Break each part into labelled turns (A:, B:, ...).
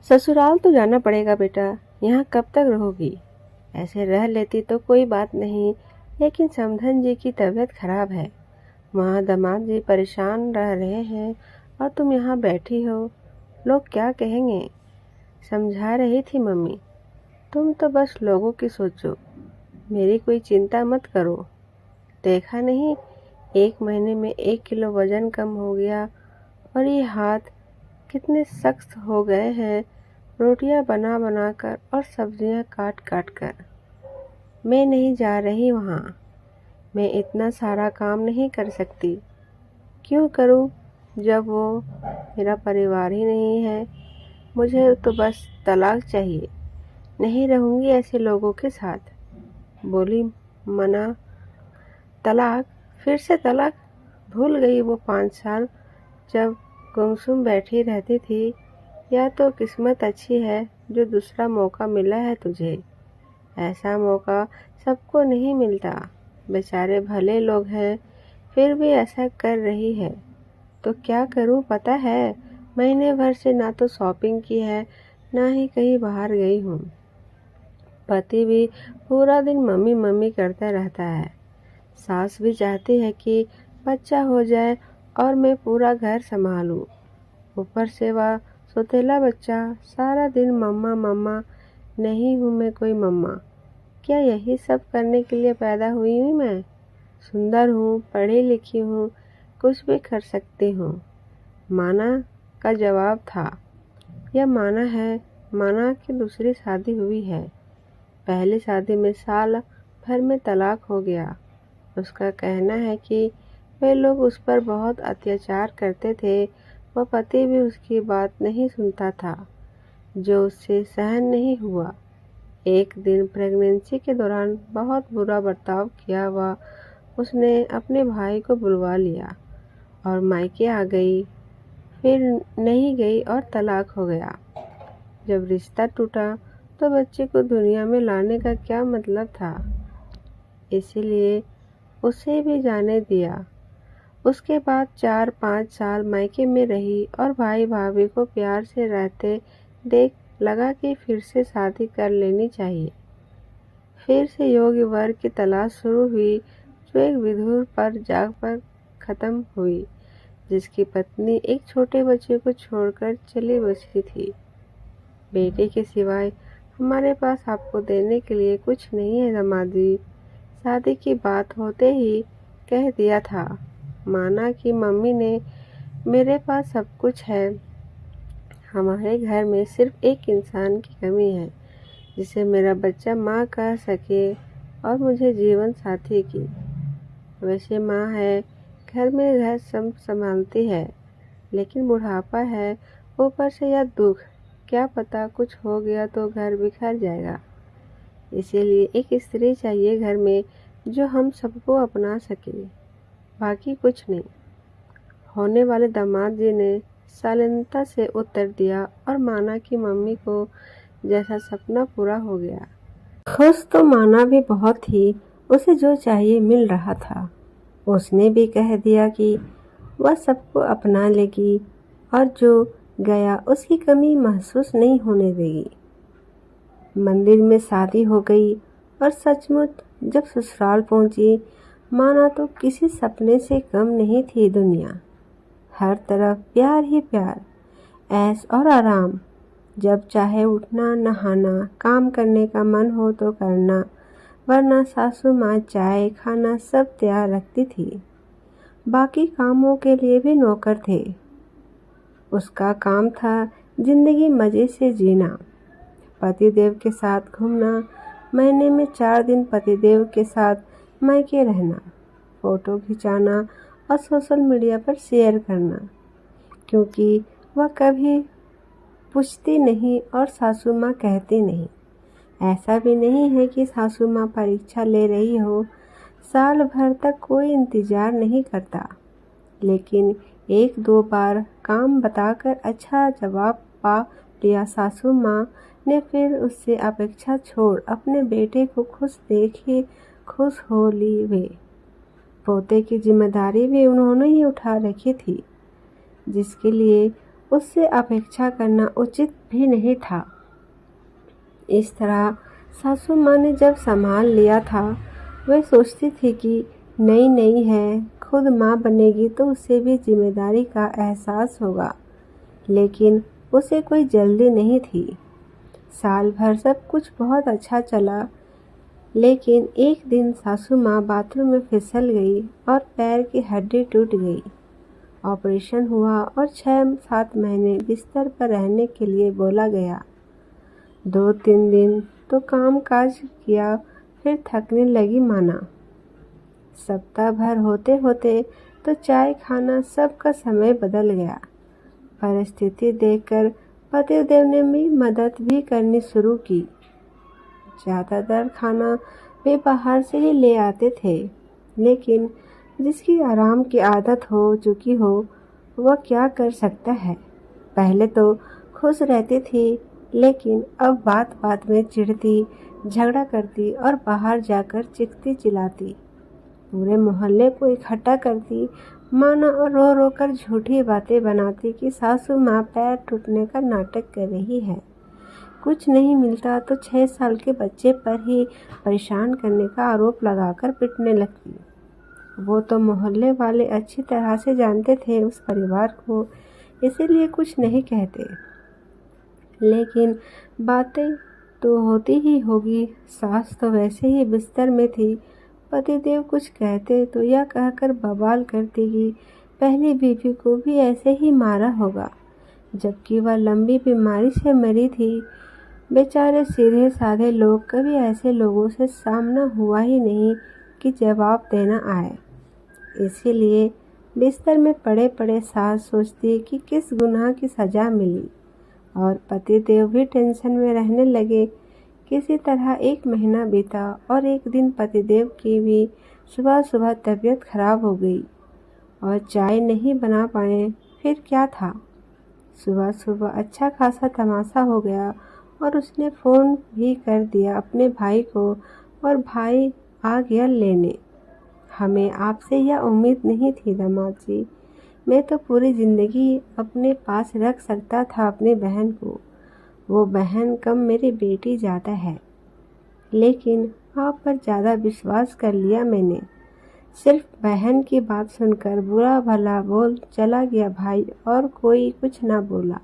A: ससुराल तो जाना पड़ेगा बेटा, यहाँ कब तक रहोगी? ऐसे रह लेती तो कोई बात नहीं, लेकिन समधन जी की तबीयत खराब है। वहाँ दामाद जी परेशान रह रहे हैं और तुम यहाँ बैठी हो, लोग क्या कहेंगे? समझा रही थी मम्मी। तुम तो बस लोगों की सोचो, मेरी कोई चिंता मत करो। देखा नहीं, 1 महीने में 1 किलो वजन कम हो गया और ये हाथ कितने सख्त हो गए हैं, रोटियां बना बना कर और सब्जियां काट काट कर। मैं नहीं जा रही वहाँ, मैं इतना सारा काम नहीं कर सकती। क्यों करूँ जब वो मेरा परिवार ही नहीं है? मुझे तो बस तलाक चाहिए, नहीं रहूँगी ऐसे लोगों के साथ। बोली मना। तलाक? फिर से तलाक? भूल गई वो 5 साल जब गुमसुम बैठी रहती थी। या तो किस्मत अच्छी है जो दूसरा मौका मिला है तुझे। ऐसा मौका सबको नहीं मिलता। बेचारे भले लोग हैं, फिर भी ऐसा कर रही है। तो क्या करूं पता है? महीने भर से ना तो शॉपिंग की है, ना ही कहीं बाहर गई हूँ। पति भी पूरा दिन मम्मी मम्मी करता रहता है। सास भी चाहती है कि बच्चा हो जाए और मैं पूरा घर संभालूं। ऊपर से वह सौतेला बच्चा सारा दिन मम्मा मम्मा। नहीं हूँ मैं कोई मम्मा। क्या यही सब करने के लिए पैदा हुई हूँ मैं? सुंदर हूँ, पढ़ी लिखी हूँ, कुछ भी कर सकती हूँ। माना का जवाब था। यह माना है, माना कि दूसरी शादी हुई है। पहली शादी में साल भर में तलाक हो गया। उसका कहना है कि वे लोग उस पर बहुत अत्याचार करते थे। वह पति भी उसकी बात नहीं सुनता था, जो उससे सहन नहीं हुआ। एक दिन प्रेगनेंसी के दौरान बहुत बुरा बर्ताव किया हुआ उसने अपने भाई को बुलवा लिया और मायके आ गई। फिर नहीं गई और तलाक हो गया। जब रिश्ता टूटा तो बच्चे को दुनिया में लाने का क्या मतलब था? इसीलिए उसे भी जाने दिया। उसके बाद 4-5 साल मायके में रही और भाई भाभी को प्यार से रहते देख लगा कि फिर से शादी कर लेनी चाहिए। फिर से योग्य वर की तलाश शुरू हुई, जो एक विधुर पर जाकर खत्म हुई, जिसकी पत्नी एक छोटे बच्चे को छोड़कर चली बसी थी। बेटे के सिवाय हमारे पास आपको देने के लिए कुछ नहीं है दामादी। शादी की बात होते ही कह दिया था। माना कि मम्मी ने, मेरे पास सब कुछ है। हमारे घर में सिर्फ एक इंसान की कमी है जिसे मेरा बच्चा माँ कह सके, और मुझे जीवन साथी की। वैसे माँ है, घर में घर संभालती है, लेकिन बुढ़ापा है, ऊपर से यह दुख। क्या पता कुछ हो गया तो घर बिखर जाएगा। इसीलिए एक स्त्री चाहिए घर में, जो हम सबको अपना सके, बाकी कुछ नहीं। होने वाले दामाद जी ने शालीनता से उत्तर दिया और माना कि मम्मी को जैसा सपना पूरा हो गया। खुश तो माना भी बहुत थी, उसे जो चाहिए मिल रहा था। उसने भी कह दिया कि वह सबको अपना लेगी और जो गया उसकी कमी महसूस नहीं होने देगी। मंदिर में शादी हो गई और सचमुच जब ससुराल पहुंची, माना तो किसी सपने से कम नहीं थी दुनिया। हर तरफ प्यार ही प्यार, ऐश और आराम। जब चाहे उठना, नहाना, काम करने का मन हो तो करना, वरना सासू माँ चाय खाना सब तैयार रखती थी। बाकी कामों के लिए भी नौकर थे। उसका काम था जिंदगी मजे से जीना, पतिदेव के साथ घूमना, महीने में 4 दिन पतिदेव के साथ मायके रहना, फोटो खिंचाना और सोशल मीडिया पर शेयर करना, क्योंकि वह कभी पूछती नहीं और सासू माँ कहती नहीं। ऐसा भी नहीं है कि सासू माँ परीक्षा ले रही हो, साल भर तक कोई इंतजार नहीं करता, लेकिन 1-2 बार काम बताकर अच्छा जवाब पा लिया सासू माँ ने, फिर उससे अपेक्षा छोड़ अपने बेटे को खुश देखे खुश हो ली वे। पोते की जिम्मेदारी भी उन्होंने ही उठा रखी थी, जिसके लिए उससे अपेक्षा करना उचित भी नहीं था। इस तरह सासू माँ ने जब संभाल लिया था, वह सोचती थी कि नई नई है, खुद माँ बनेगी तो उसे भी जिम्मेदारी का एहसास होगा, लेकिन उसे कोई जल्दी नहीं थी। साल भर सब कुछ बहुत अच्छा चला, लेकिन एक दिन सासू माँ बाथरूम में फिसल गई और पैर की हड्डी टूट गई। ऑपरेशन हुआ और 6-7 महीने बिस्तर पर रहने के लिए बोला गया। 2-3 दिन तो काम काज किया, फिर थकने लगी माना। सप्ताह भर होते होते तो चाय खाना सबका समय बदल गया। परिस्थिति देखकर पतिदेव ने भी मदद भी करनी शुरू की। ज़्यादातर खाना वे बाहर से ही ले आते थे, लेकिन जिसकी आराम की आदत हो चुकी हो वह क्या कर सकता है। पहले तो खुश रहती थी, लेकिन अब बात बात में चिढ़ती, झगड़ा करती और बाहर जाकर चीखती चिल्लाती। पूरे मोहल्ले को इकट्ठा करती, माना और रो रो कर झूठी बातें बनाती कि सासू माँ पैर टूटने का नाटक कर रही है। कुछ नहीं मिलता तो 6 साल के बच्चे पर ही परेशान करने का आरोप लगाकर पिटने लगती। वो तो मोहल्ले वाले अच्छी तरह से जानते थे उस परिवार को, इसीलिए कुछ नहीं कहते। लेकिन बातें तो होती ही होगी। सास तो वैसे ही बिस्तर में थी, पतिदेव कुछ कहते तो यह कहकर बवाल करती कि पहली बीवी को भी ऐसे ही मारा होगा, जबकि वह लंबी बीमारी से मरी थी। बेचारे सीधे साधे लोग, कभी ऐसे लोगों से सामना हुआ ही नहीं कि जवाब देना आए। इसीलिए बिस्तर में पड़े पड़े सास सोचती कि किस गुनाह की सज़ा मिली, और पतिदेव भी टेंशन में रहने लगे। किसी तरह 1 महीना बीता और एक दिन पतिदेव की भी सुबह सुबह तबीयत खराब हो गई और चाय नहीं बना पाए। फिर क्या था, सुबह सुबह अच्छा खासा तमाशा हो गया और उसने फ़ोन भी कर दिया अपने भाई को, और भाई आ गया लेने। हमें आपसे यह उम्मीद नहीं थी दामाद जी। मैं तो पूरी ज़िंदगी अपने पास रख सकता था अपनी बहन को। वो बहन कम मेरी बेटी ज़्यादा है, लेकिन आप पर ज़्यादा विश्वास कर लिया मैंने। सिर्फ बहन की बात सुनकर बुरा भला बोल चला गया भाई, और कोई कुछ ना बोला।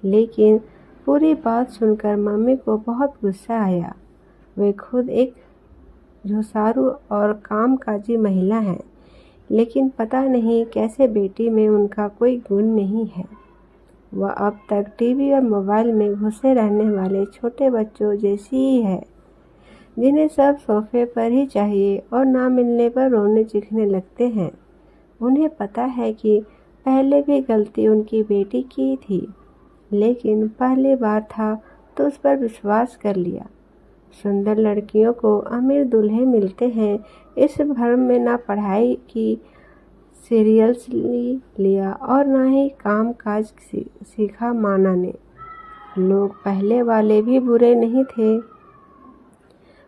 A: लेकिन पूरी बात सुनकर मम्मी को बहुत गुस्सा आया। वे खुद एक झुसारू और कामकाजी महिला हैं, लेकिन पता नहीं कैसे बेटी में उनका कोई गुण नहीं है। वह अब तक टीवी और मोबाइल में घुसे रहने वाले छोटे बच्चों जैसी ही है, जिन्हें सब सोफे पर ही चाहिए और ना मिलने पर रोने चीखने लगते हैं। उन्हें पता है कि पहले भी गलती उनकी बेटी की थी, लेकिन पहली बार था तो उस पर विश्वास कर लिया। सुंदर लड़कियों को अमीर दूल्हे मिलते हैं, इस भ्रम में ना पढ़ाई की सीरियसली लिया और ना ही काम काज सीखा माना ने। लोग पहले वाले भी बुरे नहीं थे,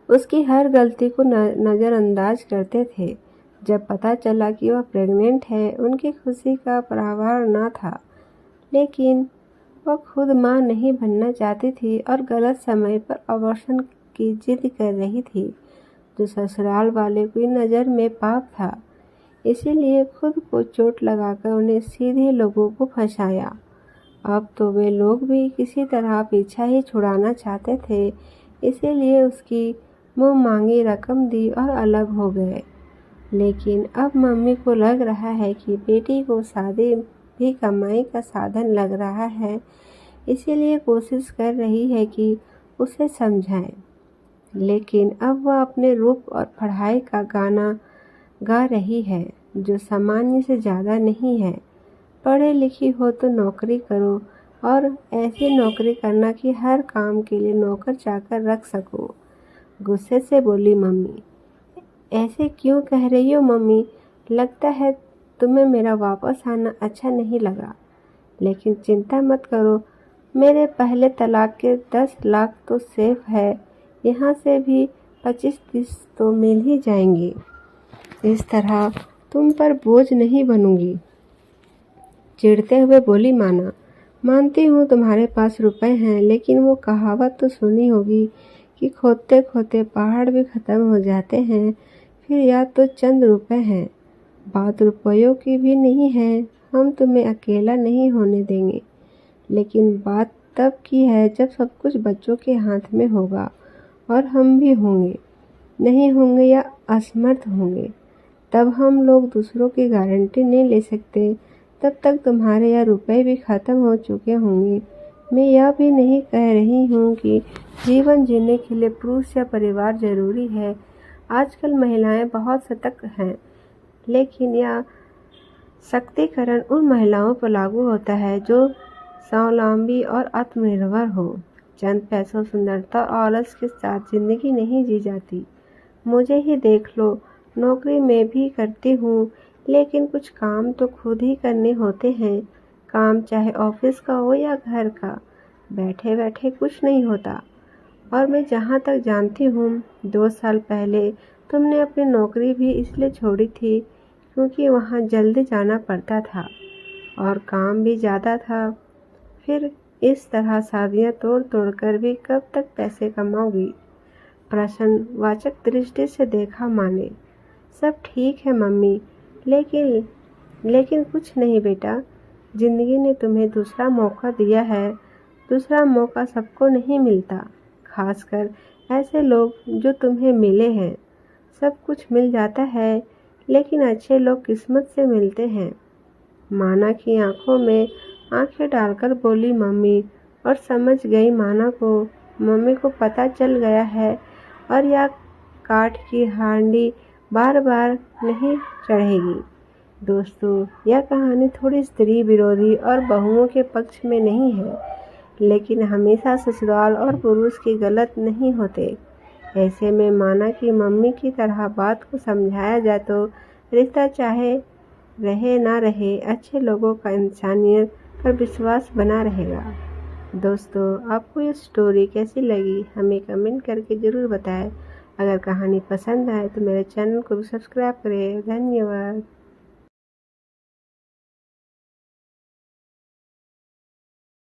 A: उसकी हर गलती को नज़रअंदाज करते थे। जब पता चला कि वह प्रेग्नेंट है, उनकी खुशी का पारावार न था, लेकिन वह खुद मां नहीं बनना चाहती थी और गलत समय पर अबॉर्शन की जिद कर रही थी, जो ससुराल वाले की नज़र में पाप था। इसीलिए खुद को चोट लगाकर उन्हें सीधे लोगों को फंसाया। अब तो वे लोग भी किसी तरह पीछा ही छुड़ाना चाहते थे, इसीलिए उसकी मुँह मांगी रकम दी और अलग हो गए। लेकिन अब मम्मी को लग रहा है कि बेटी को शादी भी कमाई का साधन लग रहा है, इसीलिए कोशिश कर रही है कि उसे समझाएं। लेकिन अब वह अपने रूप और पढ़ाई का गाना गा रही है, जो सामान्य से ज़्यादा नहीं है। पढ़े लिखी हो तो नौकरी करो, और ऐसी नौकरी करना कि हर काम के लिए नौकर चाकर रख सको। गुस्से से बोली मम्मी। ऐसे क्यों कह रही हो मम्मी? लगता है तुम्हें मेरा वापस आना अच्छा नहीं लगा। लेकिन चिंता मत करो, मेरे पहले तलाक के 10 लाख तो सेफ है, यहाँ से भी 25-30 तो मिल ही जाएंगे। इस तरह तुम पर बोझ नहीं बनूंगी। चिढ़ते हुए बोली माना। मानती हूँ तुम्हारे पास रुपए हैं, लेकिन वो कहावत तो सुनी होगी कि खोदते खोदते पहाड़ भी खत्म हो जाते हैं। फिर याद तो चंद रुपए हैं, बात रुपयों की भी नहीं है। हम तुम्हें अकेला नहीं होने देंगे, लेकिन बात तब की है जब सब कुछ बच्चों के हाथ में होगा और हम भी होंगे, नहीं होंगे या असमर्थ होंगे। तब हम लोग दूसरों की गारंटी नहीं ले सकते। तब तक तुम्हारे यहाँ रुपए भी खत्म हो चुके होंगे। मैं यह भी नहीं कह रही हूँ कि जीवन जीने के लिए पुरुष या परिवार जरूरी है। आजकल महिलाएं बहुत सतर्क हैं, लेकिन यह सशक्तिकरण उन महिलाओं पर लागू होता है जो स्वावलंबी और आत्मनिर्भर हो। चंद पैसों, सुंदरता और आलस के साथ जिंदगी नहीं जी जाती। मुझे ही देख लो, नौकरी मैं भी करती हूँ, लेकिन कुछ काम तो खुद ही करने होते हैं। काम चाहे ऑफिस का हो या घर का, बैठे बैठे कुछ नहीं होता। और मैं जहाँ तक जानती हूँ, 2 साल पहले तुमने अपनी नौकरी भी इसलिए छोड़ी थी क्योंकि वहाँ जल्दी जाना पड़ता था और काम भी ज़्यादा था। फिर इस तरह शादियाँ तोड़ तोड़ कर भी कब तक पैसे कमाओगी? प्रश्नवाचक दृष्टि से देखा माने। सब ठीक है मम्मी, लेकिन कुछ नहीं बेटा। जिंदगी ने तुम्हें दूसरा मौका दिया है। दूसरा मौका सबको नहीं मिलता, खासकर ऐसे लोग जो तुम्हें मिले हैं। सब कुछ मिल जाता है, लेकिन अच्छे लोग किस्मत से मिलते हैं। माना की आंखों में आंखें डालकर बोली मम्मी, और समझ गई माना को। मम्मी को पता चल गया है और यह काठ की हांडी बार बार नहीं चढ़ेगी। दोस्तों, यह कहानी थोड़ी स्त्री विरोधी और बहुओं के पक्ष में नहीं है, लेकिन हमेशा ससुराल और पुरुष के गलत नहीं होते। ऐसे में माना कि मम्मी की तरह बात को समझाया जाए तो रिश्ता चाहे रहे ना रहे, अच्छे लोगों का इंसानियत पर विश्वास बना रहेगा। दोस्तों, आपको ये स्टोरी कैसी लगी हमें कमेंट करके ज़रूर बताएं। अगर कहानी पसंद आए तो मेरे चैनल को भी सब्सक्राइब करें। धन्यवाद।